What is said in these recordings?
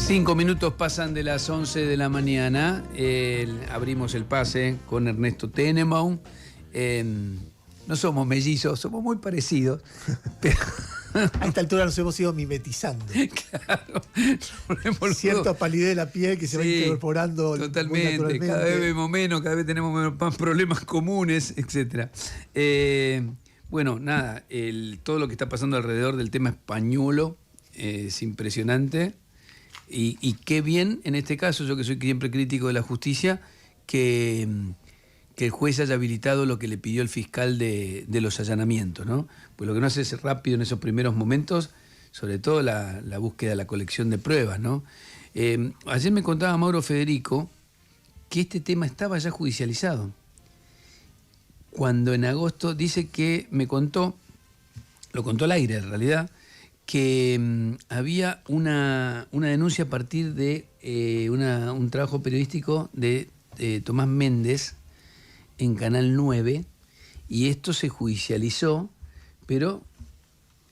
5 minutos pasan de las 11 de la mañana. Abrimos el pase con Ernesto Tenenbaum. No somos mellizos, somos muy parecidos. Pero... A esta altura nos hemos ido mimetizando. Claro. Cierta palidez de la piel que se va incorporando. Totalmente. Cada vez vemos menos, cada vez tenemos más problemas comunes, etc. Bueno, nada, todo lo que está pasando alrededor del tema españolo es impresionante. Y qué bien, en este caso, yo que soy siempre crítico de la justicia, que el juez haya habilitado lo que le pidió el fiscal de los allanamientos, ¿no? Pues lo que no hace es rápido en esos primeros momentos, sobre todo la búsqueda, la colección de pruebas, ¿no? Ayer me contaba Mauro Federico que este tema estaba ya judicializado. Cuando en agosto dice que lo contó al aire en realidad, que había una denuncia a partir de un trabajo periodístico de Tomás Méndez en Canal 9, y esto se judicializó, pero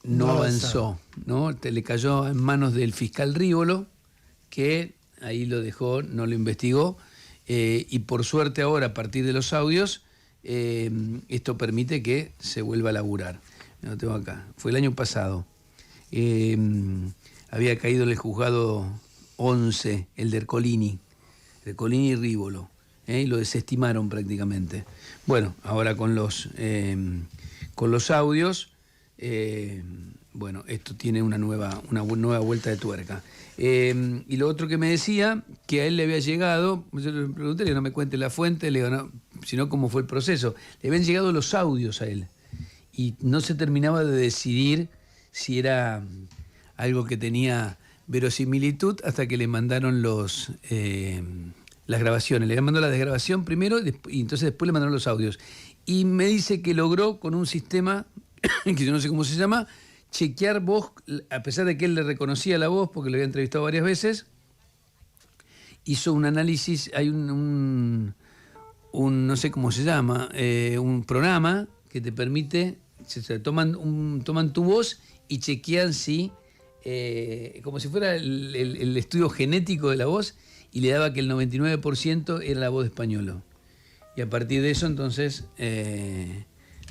no avanzó, ¿no? Le cayó en manos del fiscal Rívolo, que ahí lo dejó, no lo investigó, y por suerte ahora, a partir de los audios, esto permite que se vuelva a laburar. Lo tengo acá. Fue el año pasado. Había caído en el juzgado 11, el de Ercolini y Rívolo, y lo desestimaron prácticamente. Bueno, ahora con los audios, bueno, esto tiene una nueva vuelta de tuerca. Y lo otro que me decía, que a él le había llegado, yo le pregunté, no me cuente la fuente, le digo, no, sino cómo fue el proceso. Le habían llegado los audios a él y no se terminaba de decidir si era algo que tenía verosimilitud hasta que le mandaron las grabaciones. Le mandó la desgrabación primero y entonces después le mandaron los audios. Y me dice que logró con un sistema, que yo no sé cómo se llama, chequear voz, a pesar de que él le reconocía la voz porque lo había entrevistado varias veces, hizo un análisis, hay un no sé cómo se llama, un programa que te permite, toman tu voz y chequean si, como si fuera el estudio genético de la voz, y le daba que el 99% era la voz de españolo. Y a partir de eso, entonces,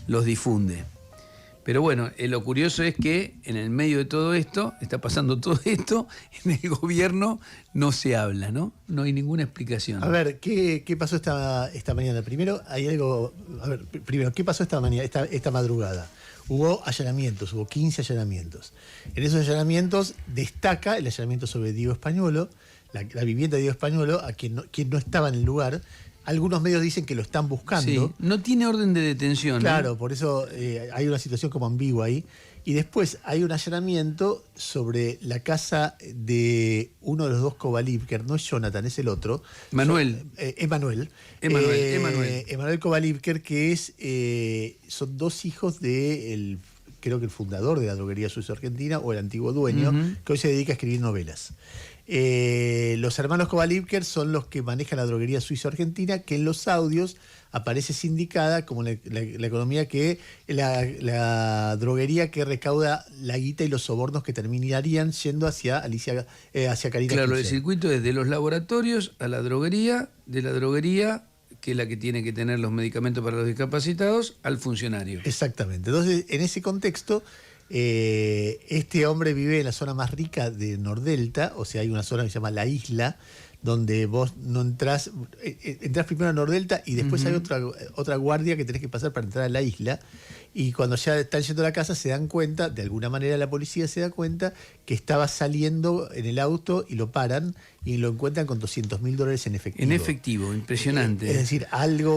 los difunde. Pero bueno, lo curioso es que en el medio de todo esto, está pasando todo esto, en el gobierno no se habla, ¿no? No hay ninguna explicación. A ver, ¿qué pasó esta mañana? Primero, ¿qué pasó esta mañana, esta madrugada? Hubo allanamientos, hubo 15 allanamientos. En esos allanamientos destaca el allanamiento sobre Diego Españolo, la vivienda de Diego Españolo, a quien no estaba en el lugar. Algunos medios dicen que lo están buscando. Sí, no tiene orden de detención. Claro, por eso hay una situación como ambigua ahí. Y después hay un allanamiento sobre la casa de uno de los dos Kovalivker, no es Jonathan, es el otro. Manuel. Emanuel Kovalivker, que son dos hijos de creo que el fundador de la droguería Suizo Argentina, o el antiguo dueño, que hoy se dedica a escribir novelas. Los hermanos Kovalivker son los que manejan la droguería Suizo Argentina, que en los audios aparece sindicada como la economía la droguería que recauda la guita y los sobornos que terminarían yendo hacia Karina. Claro, el circuito es de los laboratorios a la droguería, de la droguería, que es la que tiene que tener los medicamentos para los discapacitados, al funcionario. Exactamente. Entonces, en ese contexto, este hombre vive en la zona más rica de Nordelta, o sea, hay una zona que se llama La Isla, donde vos no entrás primero a Nordelta y después hay otra guardia que tenés que pasar para entrar a La Isla, y cuando ya están yendo a la casa se dan cuenta, de alguna manera la policía se da cuenta que estaba saliendo en el auto y lo paran y lo encuentran con $200.000 en efectivo. En efectivo, impresionante. Es decir,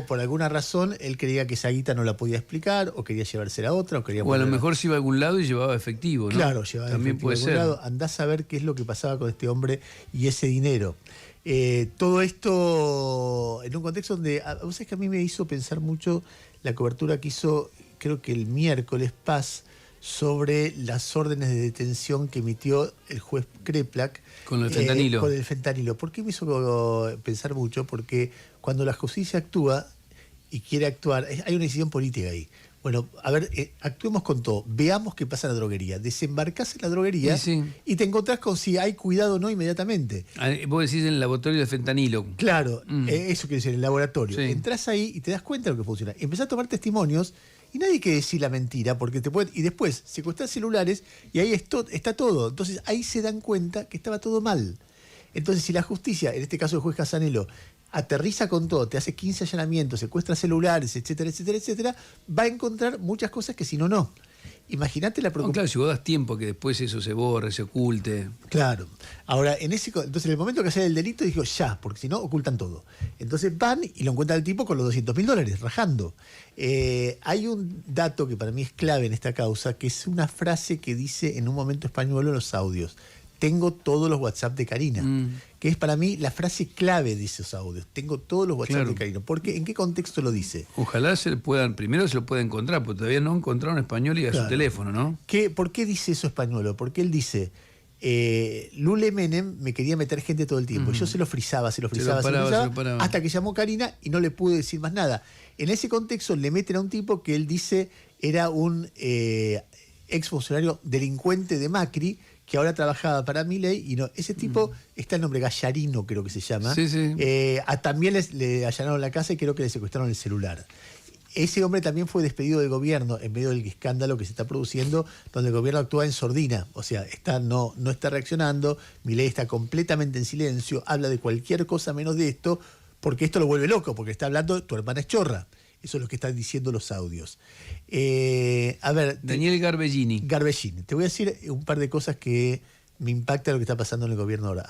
por alguna razón, él creía que esa guita no la podía explicar, o quería llevársela a otra, o a lo mejor se iba a algún lado y llevaba efectivo, ¿no? Claro, llevaba también efectivo puede a algún ser. lado. Andás a ver qué es lo que pasaba con este hombre y ese dinero. Todo esto en un contexto donde, vos sabés que a mí me hizo pensar mucho la cobertura que hizo, creo que el miércoles Paz, sobre las órdenes de detención que emitió el juez Kreplak con el fentanilo. Con el fentanilo. ¿Por qué me hizo pensar mucho? Porque cuando la justicia actúa y quiere actuar, hay una decisión política ahí. Bueno, a ver, actuemos con todo. Veamos qué pasa en la droguería. Desembarcás en la droguería Sí. y te encontrás con si hay cuidado o no inmediatamente. Vos decís en el laboratorio de fentanilo. Claro, eso quiere decir, en el laboratorio. Sí. Entrás ahí y te das cuenta de lo que funciona. Empezás a tomar testimonios y nadie quiere decir la mentira, porque te pueden. Y después secuestrás celulares y ahí está todo. Entonces ahí se dan cuenta que estaba todo mal. Entonces, si la justicia, en este caso el juez Casanelo, aterriza con todo, te hace 15 allanamientos, secuestra celulares, etcétera, etcétera, etcétera, va a encontrar muchas cosas que si no, no. Imagínate la No, preocupación. claro, si vos das tiempo que después eso se borre, se oculte. Claro. Ahora, entonces en el momento que hace el delito, dijo ya, porque si no, ocultan todo. Entonces van y lo encuentran al tipo con los $200.000, rajando. Hay un dato que para mí es clave en esta causa, que es una frase que dice en un momento Españuelo en los audios. Tengo todos los WhatsApp de Karina, que es para mí la frase clave de esos audios. Tengo todos los WhatsApp de Karina. Porque, ¿en qué contexto lo dice? Ojalá primero se lo pueda encontrar, porque todavía no encontraron español y a su teléfono, ¿no? ¿Por qué dice eso Españuelo? Porque él dice, Lule Menem me quería meter gente todo el tiempo. Y yo se lo frizaba, hasta que llamó Karina y no le pude decir más nada. En ese contexto le meten a un tipo que él dice era un exfuncionario delincuente de Macri, que ahora trabajaba para Milei, y no, ese tipo, está el nombre Gallarino, creo que se llama. Sí, sí. También le allanaron la casa y creo que le secuestraron el celular. Ese hombre también fue despedido del gobierno en medio del escándalo que se está produciendo, donde el gobierno actúa en sordina, o sea, no está reaccionando, Milei está completamente en silencio, habla de cualquier cosa menos de esto, porque esto lo vuelve loco, porque está hablando, tu hermana es chorra. Eso es lo que están diciendo los audios. A ver. Daniel Garbellini. Te voy a decir un par de cosas que me impacta lo que está pasando en el gobierno ahora.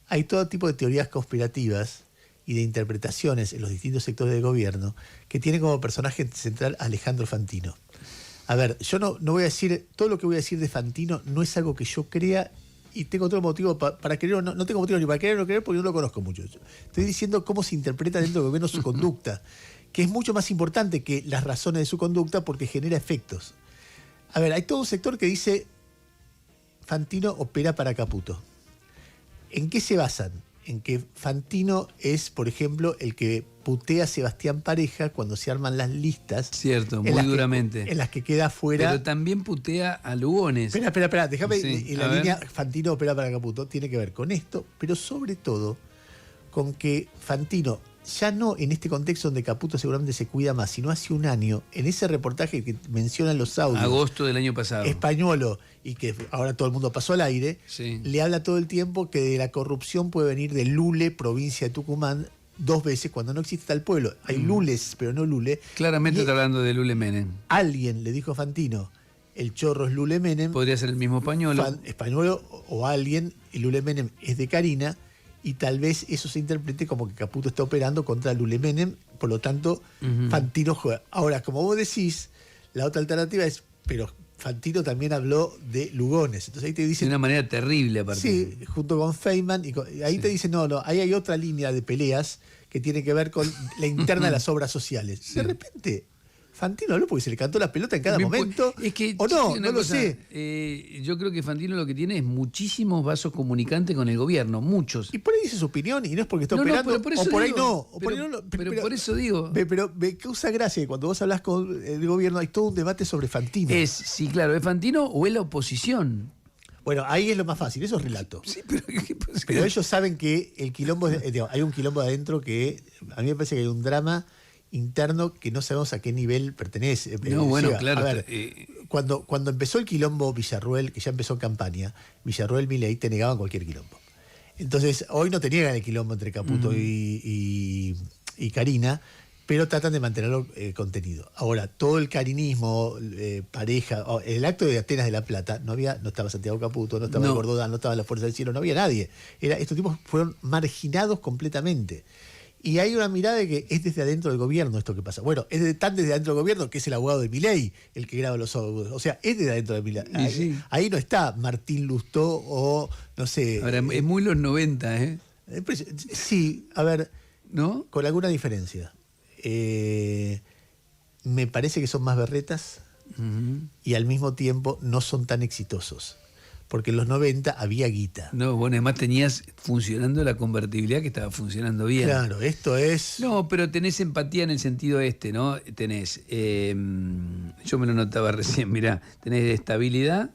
Hay todo tipo de teorías conspirativas y de interpretaciones en los distintos sectores del gobierno que tienen como personaje central a Alejandro Fantino. A ver, yo no voy a decir, todo lo que voy a decir de Fantino no es algo que yo crea y tengo otro motivo para creer, no tengo motivo ni para creer o no creer porque no lo conozco mucho. Estoy diciendo cómo se interpreta dentro del gobierno su conducta, que es mucho más importante que las razones de su conducta porque genera efectos. A ver, hay todo un sector que dice Fantino opera para Caputo. ¿En qué se basan? En que Fantino es, por ejemplo, el que putea a Sebastián Pareja cuando se arman las listas. Cierto, muy duramente. En las que queda fuera. Pero también putea a Lugones. Espera, déjame, Sí, en la línea Fantino opera para Caputo, tiene que ver con esto, pero sobre todo con que Fantino, ya no en este contexto donde Caputo seguramente se cuida más, sino hace un año, en ese reportaje que mencionan los audios. Agosto del año pasado. Españuelo, y que ahora todo el mundo pasó al aire, Sí. le habla todo el tiempo que de la corrupción puede venir de Lule, provincia de Tucumán, 2 veces cuando no existe tal pueblo. Hay lules, pero no Lule. Claramente Y está hablando de Lule Menem. alguien le dijo a Fantino, el chorro es Lule Menem. Podría ser el mismo español. Españuelo o alguien, y Lule Menem es de Karina, y tal vez eso se interprete como que Caputo está operando contra Lule Menem, por lo tanto, Fantino juega. Ahora, como vos decís, la otra alternativa es, pero Fantino también habló de Lugones. Entonces ahí te dicen. De una manera terrible, aparte. Sí, junto con Feynman, y ahí te dicen, no, ahí hay otra línea de peleas que tiene que ver con la interna de las obras sociales. Sí. De repente, Fantino habló porque se le cantó la pelota en cada Bien, momento. Es que, o no, no lo sé. Yo creo que Fantino lo que tiene es muchísimos vasos comunicantes con el gobierno, muchos. Y por ahí dice su opinión, y no es porque está No, operando, pero por eso o por ahí digo, no. O pero, por ahí no pero por eso digo. Pero me causa gracia que cuando vos hablas con el gobierno hay todo un debate sobre Fantino. Sí, claro, ¿es Fantino o es la oposición? Bueno, ahí es lo más fácil, eso es relato. Sí, pero ¿qué pasa? Pero ellos saben que el quilombo, hay un quilombo adentro que a mí me parece que hay un drama interno que no sabemos a qué nivel pertenece. No, bueno, claro. A ver, cuando empezó el quilombo Villarruel, que ya empezó campaña, Villarruel, Milei te negaban cualquier quilombo. Entonces, hoy no te niegan el quilombo entre Caputo y Karina, pero tratan de mantenerlo contenido. Ahora, todo el carinismo, Pareja, el acto de Atenas de la Plata, no estaba Santiago Caputo, no estaba el Gordodán, no estaba la Fuerza del Cielo, no había nadie. Estos tipos fueron marginados completamente. Y hay una mirada de que es desde adentro del gobierno esto que pasa. Bueno, es tan desde adentro del gobierno que es el abogado de Milei el que graba los audios. O sea, es desde adentro de Milei. Ahí no está Martín Lustó o, no sé. Ahora, es muy los 90, ¿eh? Sí, a ver, ¿no? Con alguna diferencia. Me parece que son más berretas y al mismo tiempo no son tan exitosos. porque en los 90 había guita. No, bueno, además tenías funcionando la convertibilidad que estaba funcionando bien. Claro, esto es... No, pero tenés empatía en el sentido ¿no? Tenés, yo me lo notaba recién, mirá, tenés estabilidad,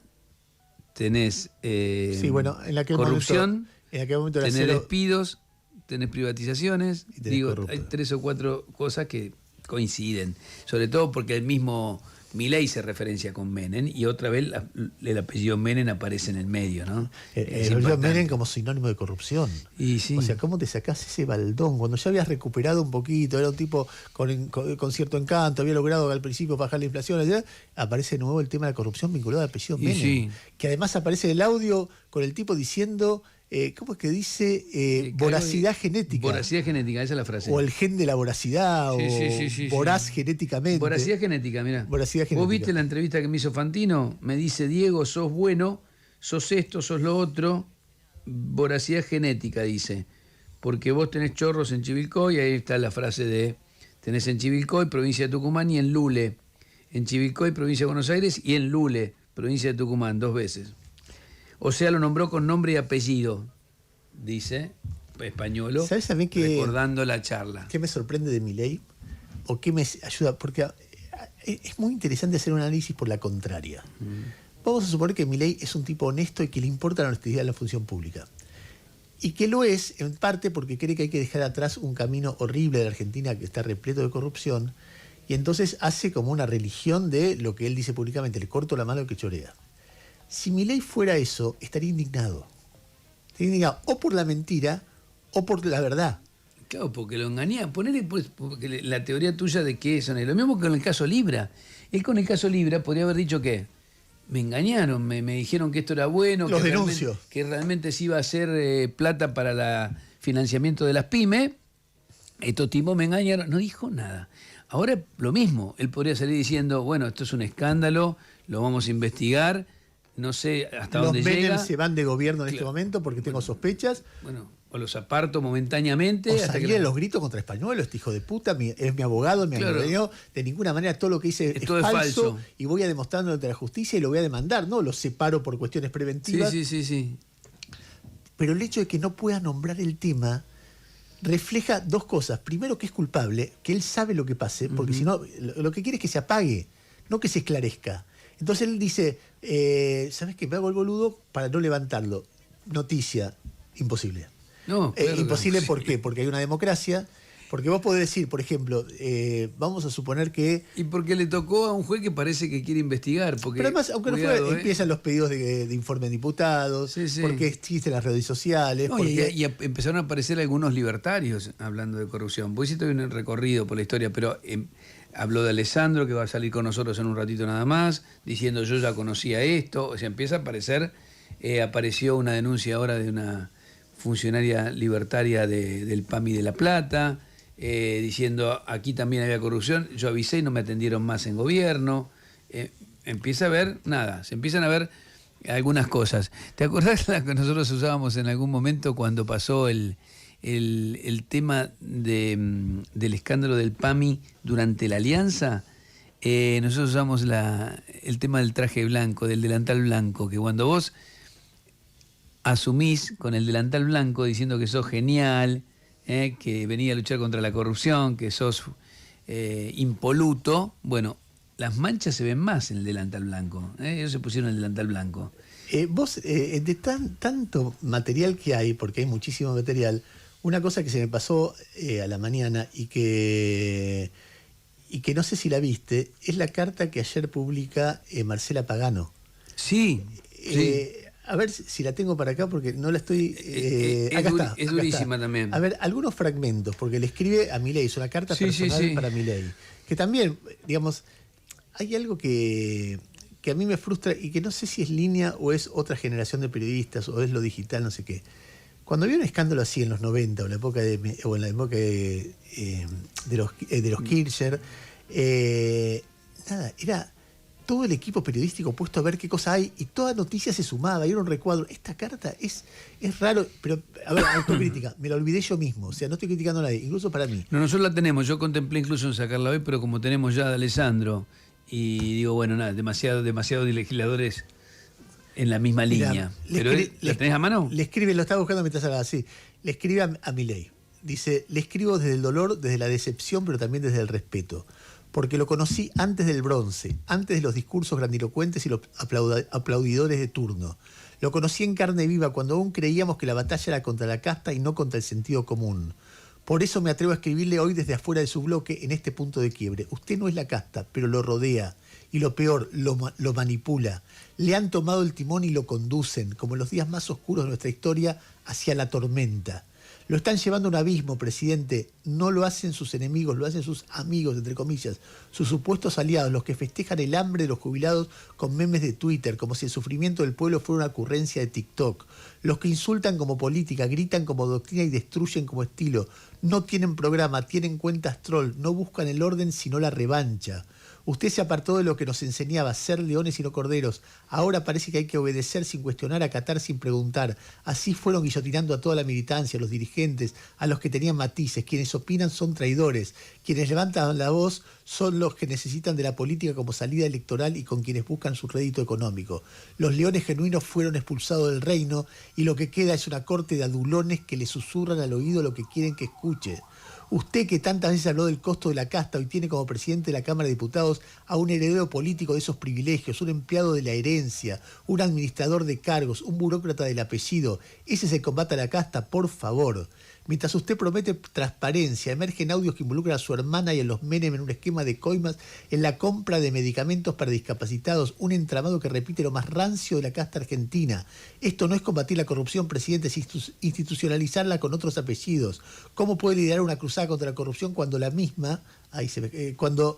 tenés sí, bueno, en aquel corrupción, en aquel momento tenés despidos, tenés privatizaciones, y tenés corrupto. Hay 3 o 4 cosas que coinciden, sobre todo porque el mismo Milei se referencia con Menem y otra vez el apellido Menem aparece en el medio, ¿no? El apellido Menem como sinónimo de corrupción. Y sí. O sea, ¿cómo te sacás ese baldón? Cuando ya habías recuperado un poquito, era un tipo con cierto encanto, había logrado al principio bajar la inflación, allá, aparece de nuevo el tema de la corrupción vinculado al apellido Menem. Sí. Que además aparece en el audio con el tipo diciendo... ¿cómo es que dice? Voracidad genética. Voracidad genética, esa es la frase. O el gen de la voracidad, voraz genéticamente. Voracidad genética, mirá. Voracidad genética. ¿Vos viste la entrevista que me hizo Fantino? Me dice, Diego, sos bueno, sos esto, sos lo otro. Voracidad genética, dice. Porque vos tenés chorros en Chivilcoy, ahí está la frase de, tenés en Chivilcoy, provincia de Tucumán, y en Lule. En Chivilcoy, provincia de Buenos Aires, y en Lule, provincia de Tucumán, 2 veces. O sea, lo nombró con nombre y apellido, dice Españolo, ¿sabes a mí recordando la charla. ¿Qué me sorprende de Milei? ¿O qué me ayuda? Porque es muy interesante hacer un análisis por la contraria. Vamos a suponer que Milei es un tipo honesto y que le importa la honestidad en la función pública. Y que lo es, en parte, porque cree que hay que dejar atrás un camino horrible de la Argentina que está repleto de corrupción, y entonces hace como una religión de lo que él dice públicamente, le corto la mano al que chorea. Si Milei fuera eso, estaría indignado. Estaría indignado o por la mentira o por la verdad. Claro, porque lo engañaba. Ponele porque la teoría tuya de que eso no es lo mismo que con el caso Libra. Él con el caso Libra podría haber dicho que me engañaron, me dijeron que esto era bueno, Los denuncio. Que realmente se iba a hacer plata para el financiamiento de las pymes. Estos tipos me engañaron. No dijo nada. Ahora lo mismo. Él podría salir diciendo, bueno, esto es un escándalo, lo vamos a investigar. No sé hasta dónde llega. Los Menem se van de gobierno en este momento porque tengo sospechas. Bueno, o los aparto momentáneamente. O hasta salían los gritos contra Españuelo, este hijo de puta, es mi abogado, me agredió. De ninguna manera todo lo que dice es falso y voy a demostrarlo ante la justicia y lo voy a demandar. No lo separo por cuestiones preventivas. Sí. Pero el hecho de que no pueda nombrar el tema refleja 2 cosas. Primero, que es culpable, que él sabe lo que pase, porque si no, lo que quiere es que se apague, no que se esclarezca. Entonces él dice, ¿sabes qué? Me hago el boludo para no levantarlo. Noticia, imposible. No, claro, imposible, ¿por qué? Porque hay una democracia. Porque vos podés decir, por ejemplo, vamos a suponer que... Y porque le tocó a un juez que parece que quiere investigar. Porque, pero además, aunque cuidado, no fuera, empiezan los pedidos de informe de diputados, porque existen las redes sociales. No, porque... y empezaron a aparecer algunos libertarios hablando de corrupción. Vos hiciste un recorrido por la historia, pero habló de Alessandro, que va a salir con nosotros en un ratito nada más, diciendo yo ya conocía esto. O sea, empieza a aparecer, apareció una denuncia ahora de una funcionaria libertaria del PAMI de La Plata, diciendo aquí también había corrupción, yo avisé y no me atendieron más en gobierno. Empieza a haber, se empiezan a ver algunas cosas. ¿Te acordás la que nosotros usábamos en algún momento cuando pasó el tema del escándalo del PAMI durante la alianza? Nosotros usamos el tema del traje blanco, del delantal blanco, que cuando vos asumís con el delantal blanco diciendo que sos genial, que venía a luchar contra la corrupción, que sos impoluto, bueno, las manchas se ven más en el delantal blanco. Ellos se pusieron el delantal blanco. Vos, de tanto material que hay, porque hay muchísimo material, una cosa que se me pasó a la mañana y que no sé si la viste, es la carta que ayer publica Marcela Pagano. Sí, sí. A ver si la tengo para acá porque no la estoy... acá está. Es durísima también. A ver, algunos fragmentos, porque le escribe a Milei, es una carta personal para Milei. Que también, digamos, hay algo que a mí me frustra y que no sé si es línea o es otra generación de periodistas o es lo digital, no sé qué. Cuando había un escándalo así en los 90 o en la época de los Kirchner, era todo el equipo periodístico puesto a ver qué cosa hay y toda noticia se sumaba, y era un recuadro. Esta carta es raro, pero, a ver, autocrítica, me la olvidé yo mismo, o sea, no estoy criticando a nadie, incluso para mí. No, nosotros la tenemos, yo contemplé incluso en sacarla hoy, pero como tenemos ya de Alessandro, y digo, bueno, nada, demasiados legisladores en la misma Mirá, línea. Pero ¿la tenés a mano? Le escribe, lo estaba buscando mientras hablaba así. Le escribe a Milei. Dice, le escribo desde el dolor, desde la decepción, pero también desde el respeto. Porque lo conocí antes del bronce, antes de los discursos grandilocuentes y los aplaudidores de turno. Lo conocí en carne viva cuando aún creíamos que la batalla era contra la casta y no contra el sentido común. Por eso me atrevo a escribirle hoy desde afuera de su bloque en este punto de quiebre. Usted no es la casta, pero lo rodea. Y lo peor, lo manipula. Le han tomado el timón y lo conducen, como en los días más oscuros de nuestra historia, hacia la tormenta. Lo están llevando a un abismo, presidente. No lo hacen sus enemigos, lo hacen sus amigos, entre comillas, sus supuestos aliados, los que festejan el hambre de los jubilados con memes de Twitter, como si el sufrimiento del pueblo fuera una ocurrencia de TikTok. Los que insultan como política, gritan como doctrina y destruyen como estilo. No tienen programa, tienen cuentas troll, no buscan el orden sino la revancha. Usted se apartó de lo que nos enseñaba, ser leones y no corderos. Ahora parece que hay que obedecer sin cuestionar, acatar sin preguntar. Así fueron guillotinando a toda la militancia, a los dirigentes, a los que tenían matices. Quienes opinan son traidores. Quienes levantan la voz son los que necesitan de la política como salida electoral y con quienes buscan su rédito económico. Los leones genuinos fueron expulsados del reino y lo que queda es una corte de adulones que le susurran al oído lo que quieren que escuche. Usted que tantas veces habló del costo de la casta, hoy tiene como presidente de la Cámara de Diputados a un heredero político de esos privilegios, un empleado de la herencia, un administrador de cargos, un burócrata del apellido. Ese es el combate a la casta, por favor. Mientras usted promete transparencia, emergen audios que involucran a su hermana y a los Menem en un esquema de coimas en la compra de medicamentos para discapacitados, un entramado que repite lo más rancio de la casta argentina. Esto no es combatir la corrupción, presidente, es institucionalizarla con otros apellidos. ¿Cómo puede liderar una cruzada contra la corrupción cuando la misma... cuando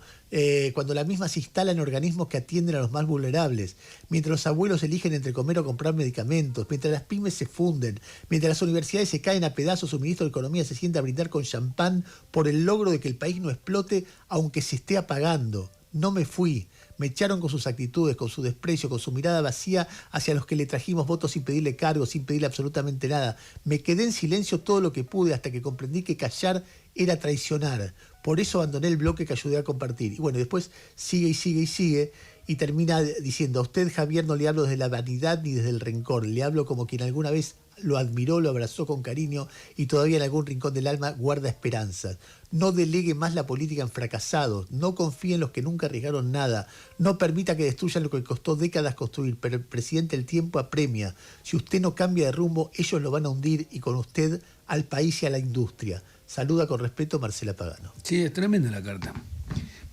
la misma se instala en organismos que atienden a los más vulnerables, mientras los abuelos eligen entre comer o comprar medicamentos, mientras las pymes se funden, mientras las universidades se caen a pedazos, su ministro de Economía se sienta a brindar con champán por el logro de que el país no explote aunque se esté apagando. No me fui. Me echaron con sus actitudes, con su desprecio, con su mirada vacía hacia los que le trajimos votos sin pedirle cargos, sin pedirle absolutamente nada. Me quedé en silencio todo lo que pude hasta que comprendí que callar era traicionar. Por eso abandoné el bloque que ayudé a compartir. Y bueno, después sigue y sigue y sigue y termina diciendo, a usted, Javier, no le hablo desde la vanidad ni desde el rencor. Le hablo como quien alguna vez lo admiró, lo abrazó con cariño y todavía en algún rincón del alma guarda esperanzas. No delegue más la política en fracasados, no confíe en los que nunca arriesgaron nada, no permita que destruyan lo que costó décadas construir, pero el presidente el tiempo apremia. Si usted no cambia de rumbo, ellos lo van a hundir y con usted al país y a la industria. Saluda con respeto Marcela Pagano. Sí, es tremenda la carta.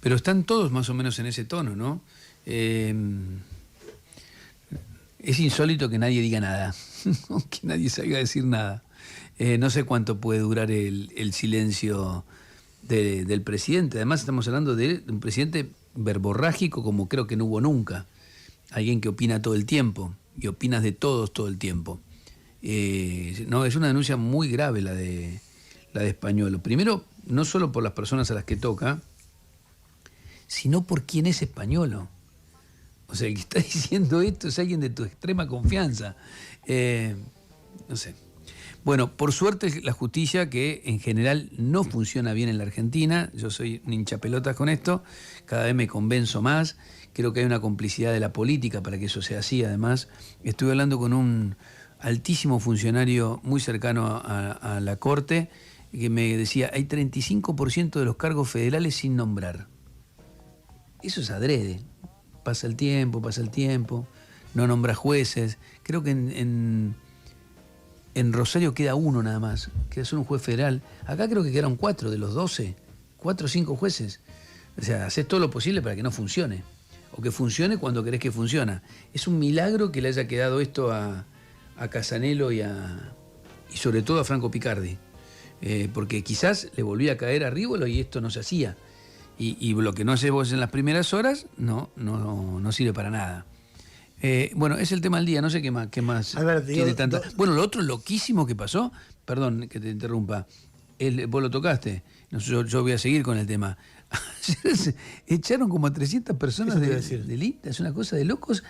Pero están todos más o menos en ese tono, ¿no? Es insólito que nadie diga nada, que nadie salga a decir nada. No sé cuánto puede durar el silencio del presidente. Además estamos hablando de un presidente verborrágico como creo que no hubo nunca. Alguien que opina todo el tiempo y opinas de todos todo el tiempo. No, es una denuncia muy grave la de Españolo. Primero, no solo por las personas a las que toca, sino por quién es Españolo. O sea, el que está diciendo esto es alguien de tu extrema confianza. No sé. Bueno, por suerte la justicia, que en general no funciona bien en la Argentina, yo soy un hinchapelotas con esto, cada vez me convenzo más, creo que hay una complicidad de la política para que eso sea así. Además, estuve hablando con un altísimo funcionario muy cercano a la Corte, que me decía, hay 35% de los cargos federales sin nombrar. Eso es adrede. Pasa el tiempo, no nombra jueces. Creo que en Rosario queda uno nada más, queda solo un juez federal. Acá creo que quedaron 4 de los 12, 4 o 5 jueces. O sea, haces todo lo posible para que no funcione, o que funcione cuando querés que funcione. Es un milagro que le haya quedado esto a Casanelo y sobre todo a Franco Picardi, porque quizás le volvía a caer a Rívolo y esto no se hacía. Y lo que no haces vos en las primeras horas no sirve para nada. Bueno, es el tema del día, no sé qué más a ver, tiene tanta... Bueno, lo otro loquísimo que pasó, perdón que te interrumpa, vos lo tocaste, no, yo voy a seguir con el tema. Echaron como a 300 personas del INTA, es una cosa de locos,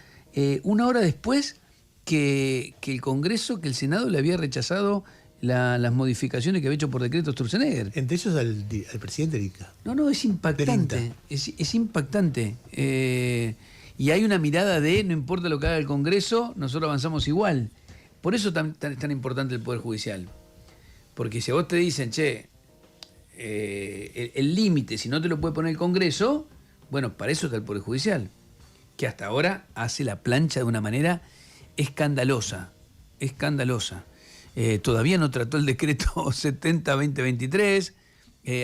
una hora después que el Congreso, que el Senado le había rechazado las modificaciones que había hecho por decreto Sturzenegger. Entre ellos al presidente del INTA. No, es impactante. Es impactante. Y hay una mirada de, no importa lo que haga el Congreso, nosotros avanzamos igual. Por eso es tan importante el Poder Judicial. Porque si a vos te dicen, che, el límite, si no te lo puede poner el Congreso, bueno, para eso está el Poder Judicial, que hasta ahora hace la plancha de una manera escandalosa, escandalosa. Todavía no trató el decreto 70-2023.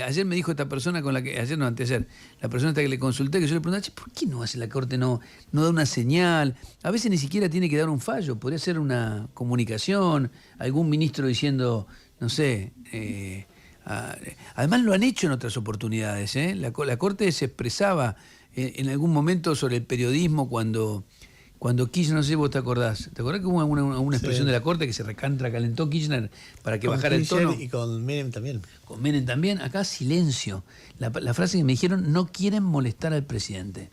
Ayer me dijo esta persona con la que, ayer no, anteayer, la persona esta que le consulté, que yo le pregunté, ¿por qué no hace la Corte, no da una señal? A veces ni siquiera tiene que dar un fallo, podría ser una comunicación, algún ministro diciendo, no sé, además lo han hecho en otras oportunidades, ¿eh? La Corte se expresaba en algún momento sobre el periodismo cuando Kirchner, no sé si vos te acordás que hubo una expresión de la Corte que se calentó Kirchner para que bajara el tono? Y con Menem también. Con Menem también. Acá silencio. La frase que me dijeron, no quieren molestar al presidente.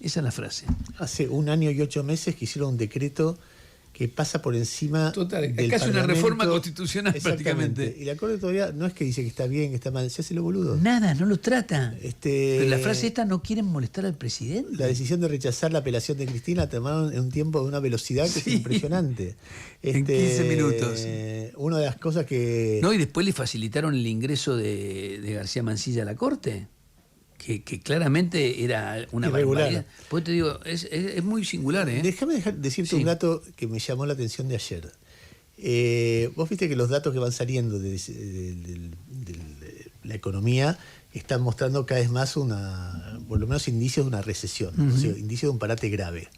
Esa es la frase. Hace 1 año y 8 meses que hicieron un decreto que pasa por encima Total, del casi una Parlamento. reforma constitucional prácticamente. Y la Corte todavía no es que dice que está bien, que está mal, se hace lo boludo. Nada, no lo trata. Pero la frase esta, no quieren molestar al presidente. La decisión de rechazar la apelación de Cristina la tomaron en un tiempo de una velocidad que es impresionante. En 15 minutos. Una de las cosas que... No, y después le facilitaron el ingreso de García Mansilla a la Corte. Que claramente era una barbaridad. Pues te digo, es muy singular, ¿eh? Déjame decirte un dato que me llamó la atención de ayer. Vos viste que los datos que van saliendo de la economía están mostrando cada vez más por lo menos indicios de una recesión, o sea, indicios de un parate grave.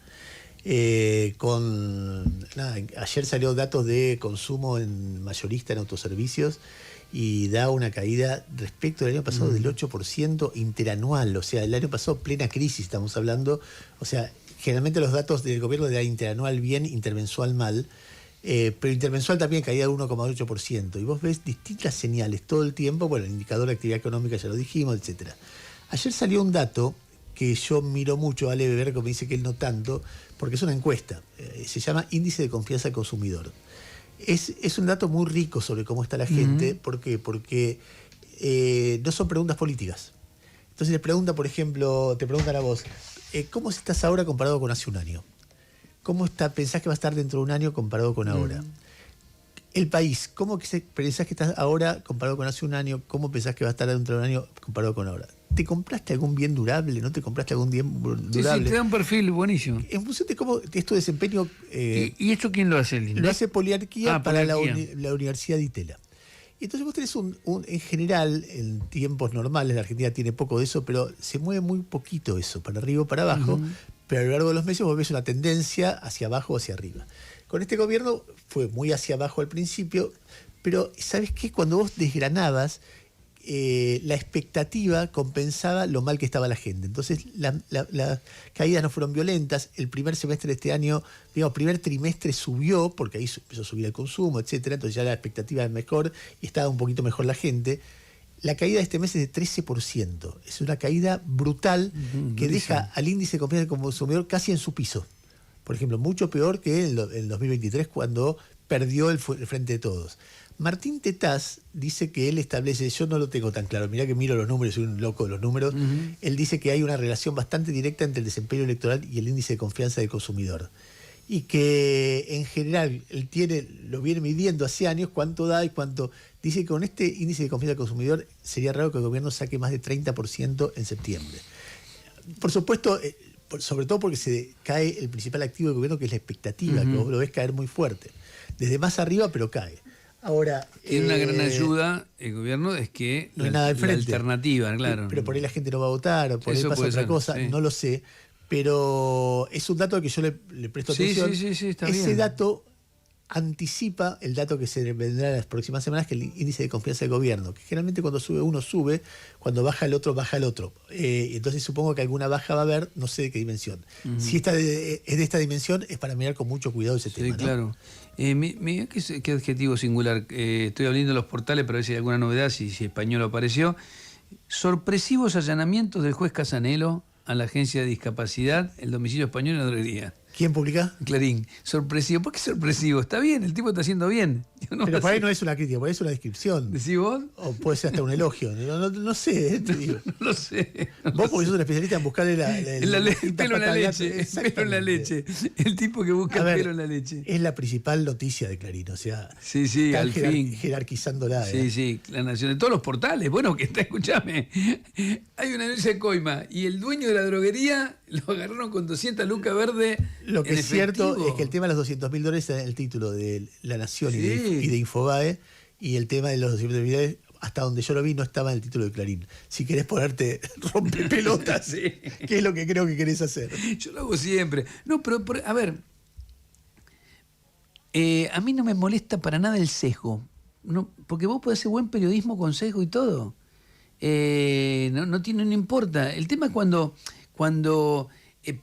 Ayer salió datos de consumo mayorista en autoservicios y da una caída respecto al año pasado del 8% interanual. O sea, el año pasado plena crisis estamos hablando. O sea, generalmente los datos del gobierno dan interanual bien, intermensual mal. Pero intermensual también caía del 1,8%. Y vos ves distintas señales todo el tiempo. Bueno, el indicador de actividad económica ya lo dijimos, etc. Ayer salió un dato que yo miro mucho, Ale Beber, como dice que él no tanto, porque es una encuesta. Se llama Índice de Confianza del Consumidor. Es un dato muy rico sobre cómo está la gente. ¿Por qué? Porque no son preguntas políticas. Entonces les pregunta, por ejemplo, te preguntan a vos, ¿cómo estás ahora comparado con hace un año? ¿Cómo pensás que va a estar dentro de un año comparado con ahora? El país, ¿cómo pensás que estás ahora comparado con hace un año? ¿Cómo pensás que va a estar dentro de un año comparado con ahora? ¿Te compraste algún bien durable? ¿No te compraste algún bien durable? Sí, te da un perfil buenísimo. En función de cómo es tu desempeño... ¿Y esto quién lo hace, Linda? Lo hace Poliarquía para la Poliarquía. Universidad de Itela. Y entonces vos tenés en general, en tiempos normales, la Argentina tiene poco de eso, pero se mueve muy poquito eso, para arriba o para abajo, pero a lo largo de los meses vos ves una tendencia hacia abajo o hacia arriba. Con este gobierno fue muy hacia abajo al principio, pero ¿sabes qué? Cuando vos desgranabas, la expectativa compensaba lo mal que estaba la gente. Entonces las caídas no fueron violentas. El primer semestre de este año, digamos, primer trimestre subió, porque ahí empezó a subir el consumo, etcétera. Entonces ya la expectativa es mejor y estaba un poquito mejor la gente. La caída de este mes es de 13%. Es una caída brutal que deja al índice de confianza del consumidor casi en su piso. Por ejemplo, mucho peor que en el 2023, cuando perdió el Frente de Todos. Martín Tetaz dice que él establece, yo no lo tengo tan claro, mirá que miro los números, soy un loco de los números, él dice que hay una relación bastante directa entre el desempeño electoral y el índice de confianza del consumidor. Y que en general él lo viene midiendo hace años, cuánto da y cuánto. Dice que con este índice de confianza del consumidor sería raro que el gobierno saque más de 30% en septiembre. Por supuesto, sobre todo porque se cae el principal activo del gobierno, que es la expectativa, que vos lo ves caer muy fuerte. Desde más arriba, pero cae. Ahora, tiene una gran ayuda el gobierno, es que no hay nada al frente. La alternativa, claro. Pero por ahí la gente no va a votar, o por ahí pasa otra cosa, sí. No lo sé. Pero es un dato que yo le presto atención. Sí, está Ese bien. dato anticipa el dato que se vendrá en las próximas semanas, que es el índice de confianza del gobierno, que generalmente cuando sube uno sube, cuando baja el otro baja el otro. Entonces supongo que alguna baja va a haber, no sé de qué dimensión. Si es de esta dimensión, es para mirar con mucho cuidado ese tema. Sí, claro. Mira qué adjetivo singular. Estoy abriendo los portales para ver si hay alguna novedad, si español apareció. Sorpresivos allanamientos del juez Casanelo a la agencia de discapacidad, el domicilio español en Adrería. ¿Quién publica? Clarín. Sorpresivo. ¿Por qué sorpresivo? Está bien, el tipo está haciendo bien. Pero por ahí no es una crítica, por ahí es una descripción. ¿Decís vos? O puede ser hasta un elogio. No sé, te digo. No lo sé. Vos porque sos un especialista en buscarle el pelo en la leche. El pelo en la leche. El tipo que busca el pelo en la leche. Es la principal noticia de Clarín, o sea, sí, al fin. Jerarquizándola. Sí, La Nación, de todos los portales. Bueno, que está, escuchame. Hay una denuncia de coima y el dueño de la droguería lo agarraron con 200 lucas verdes. Lo que es cierto es que el tema de los $200.000 está en el título de La Nación y de Infobae, y el tema de los $200.000, hasta donde yo lo vi, no estaba en el título de Clarín. Si querés ponerte rompepelotas, que es lo que creo que querés hacer. Yo lo hago siempre. No, pero a ver, a mí no me molesta para nada el sesgo. No, porque vos podés hacer buen periodismo con sesgo y todo. No importa. El tema es cuando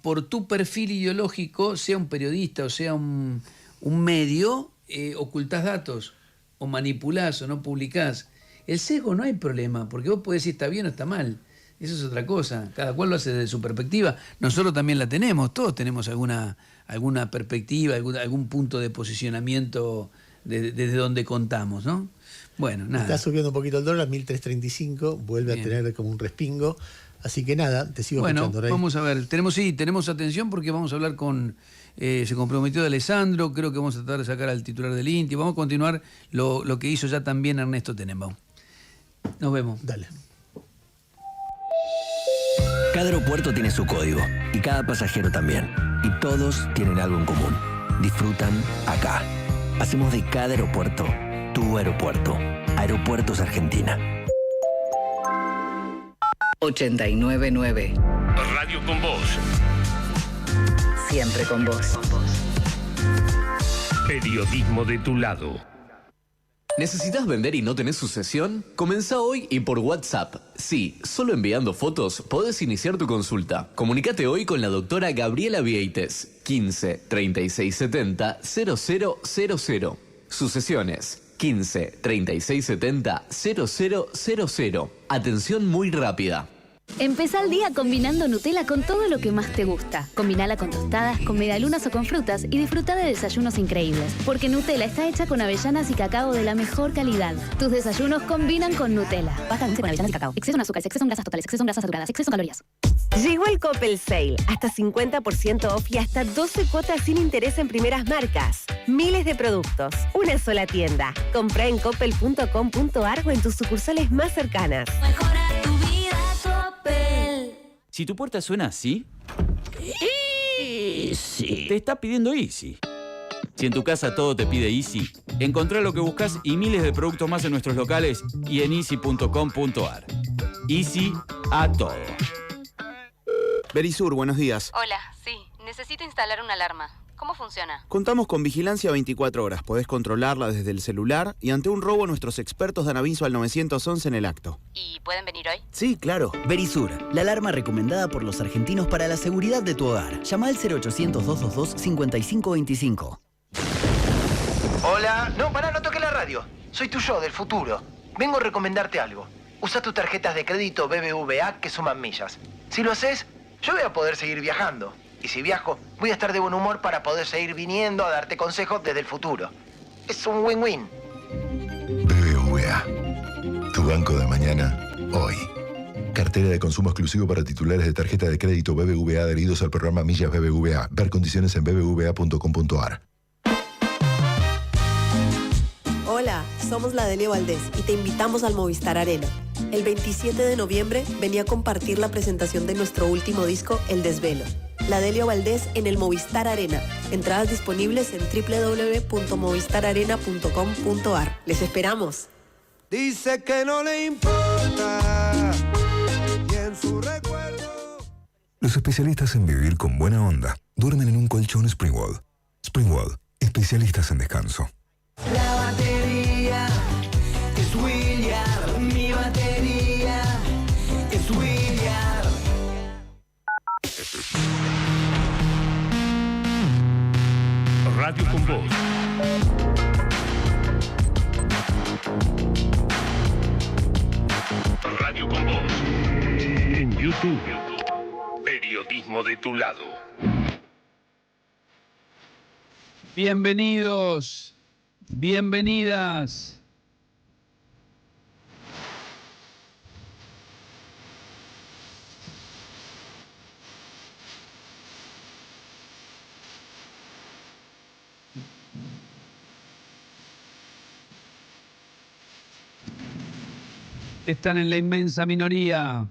por tu perfil ideológico, sea un periodista o sea un medio, ocultás datos o manipulás o no publicás. El sesgo no hay problema, porque vos podés decir está bien o está mal. Eso es otra cosa. Cada cual lo hace desde su perspectiva. Nosotros también la tenemos. Todos tenemos alguna perspectiva, algún punto de posicionamiento desde donde contamos, ¿no? Bueno, nada. Está subiendo un poquito el dólar, 1.335, vuelve a tener como un respingo. Así que nada, te sigo escuchando, Rey. Vamos a ver. Tenemos atención porque vamos a hablar con... se comprometió de Alessandro, creo que vamos a tratar de sacar al titular del INTI. Vamos a continuar lo que hizo ya también Ernesto Tenenbaum. Nos vemos. Dale. Cada aeropuerto tiene su código y cada pasajero también. Y todos tienen algo en común. Disfrutan acá. Hacemos de cada aeropuerto tu aeropuerto. Aeropuertos Argentina. 89.9. Radio con Voz. Siempre con vos. Periodismo de tu lado. ¿Necesitas vender y no tenés sucesión? Comenzá hoy y por WhatsApp. Sí, solo enviando fotos podés iniciar tu consulta. Comunicate hoy con la doctora Gabriela Vieites. 15 36 70 0000. Sucesiones. 15 36 70 0000. Atención muy rápida. Empezá el día combinando Nutella con todo lo que más te gusta. Combinala con tostadas, con medialunas o con frutas y disfruta de desayunos increíbles. Porque Nutella está hecha con avellanas y cacao de la mejor calidad. Tus desayunos combinan con Nutella. Baja dulce con avellanas y cacao. Exceso en azúcares, exceso en grasas totales, exceso en grasas saturadas, exceso en calorías. Llegó el Coppel Sale. Hasta 50% off y hasta 12 cuotas sin interés en primeras marcas. Miles de productos. Una sola tienda. Comprá en coppel.com.ar o en tus sucursales más cercanas. Mejora tu vida, Coppel. Si tu puerta suena así, Easy. te está pidiendo Easy. Si en tu casa todo te pide Easy, encontrá lo que buscas y miles de productos más en nuestros locales y en easy.com.ar. Easy a todo. Verisur, buenos días. Hola, sí. Necesito instalar una alarma. ¿Cómo funciona? Contamos con vigilancia 24 horas. Podés controlarla desde el celular y ante un robo nuestros expertos dan aviso al 911 en el acto. ¿Y pueden venir hoy? Sí, claro. Verisur, la alarma recomendada por los argentinos para la seguridad de tu hogar. Llama al 0800-222-5525. Hola. No, pará, no toques la radio. Soy tu yo del futuro. Vengo a recomendarte algo. Usa tus tarjetas de crédito BBVA que suman millas. Si lo haces, yo voy a poder seguir viajando. Y si viajo, voy a estar de buen humor para poder seguir viniendo a darte consejos desde el futuro. Es un win-win. BBVA. Tu banco de mañana, hoy. Cartera de consumo exclusivo para titulares de tarjeta de crédito BBVA adheridos al programa Millas BBVA. Ver condiciones en bbva.com.ar. Hola, somos la Delio Valdés y te invitamos al Movistar Arena. El 27 de noviembre venía a compartir la presentación de nuestro último disco, El Desvelo. La Delio Valdés en el Movistar Arena. Entradas disponibles en www.movistararena.com.ar. ¡Les esperamos! Dice que no le importa y en su recuerdo... Los especialistas en vivir con buena onda duermen en un colchón Springwood. Springwood, especialistas en descanso. La batería es William, mi batería es William. Radio con Voz. Radio con Voz. En YouTube. Periodismo de tu lado. Bienvenidos, bienvenidas. Están en la inmensa minoría.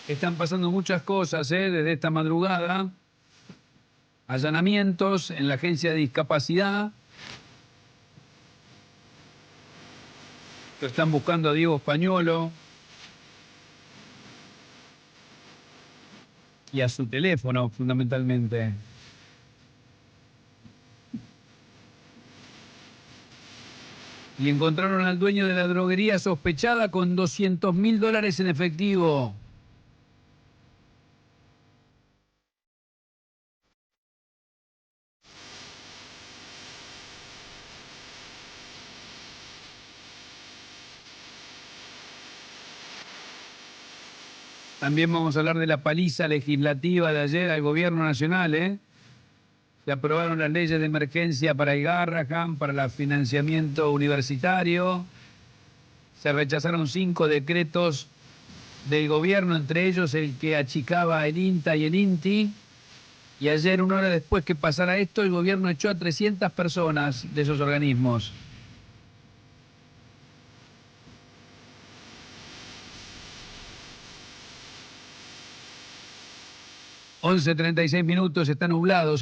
Están pasando muchas cosas desde esta madrugada. Allanamientos en la agencia de discapacidad. Lo están buscando a Diego Españolo. Y a su teléfono, fundamentalmente. Y encontraron al dueño de la droguería sospechada con $200.000 en efectivo. También vamos a hablar de la paliza legislativa de ayer al gobierno nacional. Se aprobaron las leyes de emergencia para el Garrahan, para el financiamiento universitario. Se rechazaron 5 decretos del gobierno, entre ellos el que achicaba el INTA y el INTI. Y ayer, 1 hora después que pasara esto, el gobierno echó a 300 personas de esos organismos. ...11:36, está nublado.